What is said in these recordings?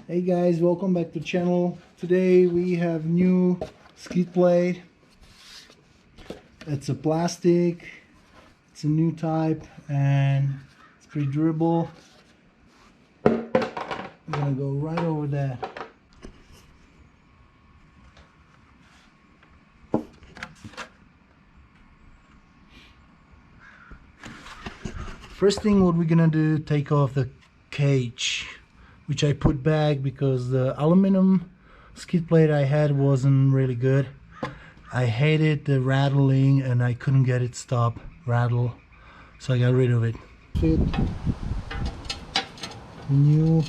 Hey guys, welcome back to the channel. Today we have new skid plate. It's a plastic, it's a new type and it's pretty durable. I'm gonna go right over that. First thing what we're gonna do, take off the cage, which I put back because the aluminum skid plate I had wasn't really good. I hated the rattling and I couldn't get it stop rattle, so I got rid of it. Fit new.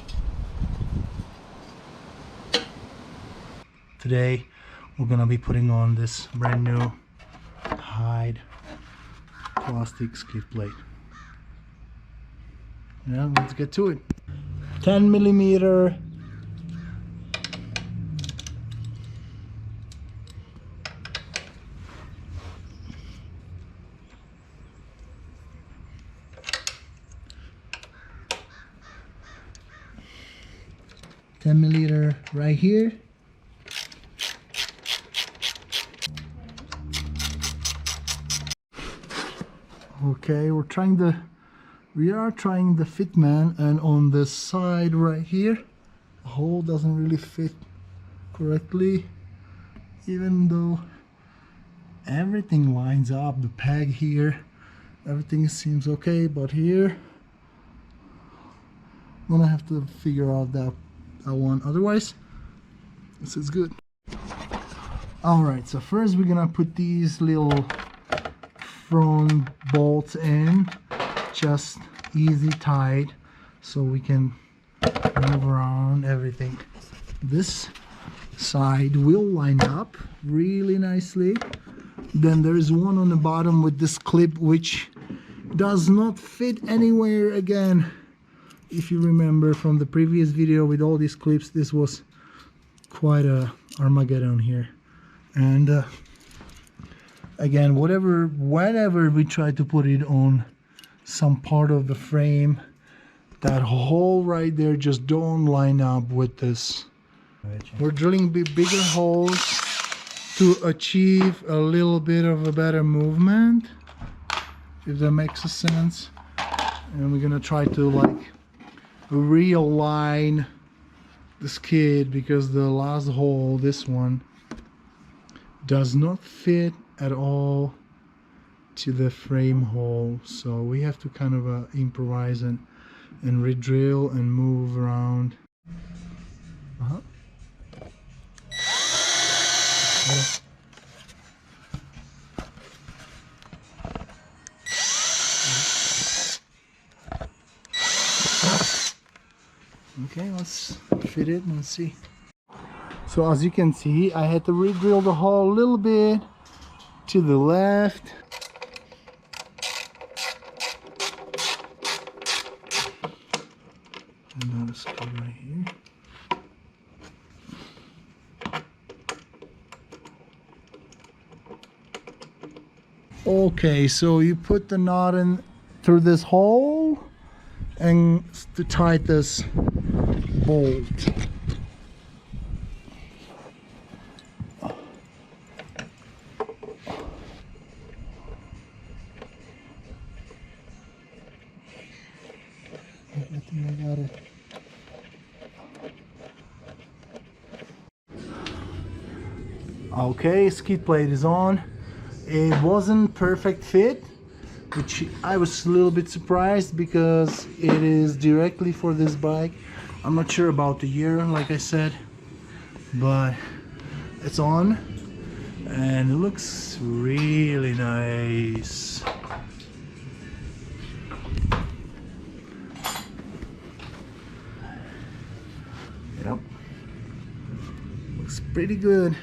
Today we're gonna be putting on this brand new Hyde plastic skid plate. Now let's get to it. 10 millimeter. $10mm right here. Okay, we are trying the Fitman, and on the side right here the hole doesn't really fit correctly, even though everything lines up. The peg here, everything seems okay, but here I'm gonna have to figure out that one. Otherwise this is good. Alright, so first we're gonna put these little front bolts in, just easy tight, so we can move around everything. This side will line up really nicely. Then there is one on the bottom with this clip which does not fit anywhere. Again, if you remember from the previous video with all these clips, this was quite a Armageddon here. And again, whenever we try to put it on some part of the frame, that hole right there just don't line up with this. We're drilling bigger holes to achieve a little bit of a better movement, if that makes sense. And we're gonna try to like realign the skid, because the last hole, this one, does not fit at all to the frame hole, so we have to kind of improvise and re-drill and move around. Okay, let's fit it and see. So as you can see, I had to re-drill the hole a little bit to the left. Another screw right here. Okay, so you put the knot in through this hole and to tighten this bolt. I think I got it. Okay, skid plate is on. It wasn't perfect fit, which I was a little bit surprised because it is directly for this bike. I'm not sure about the year, like I said, but it's on and it looks really nice. Yep, looks pretty good.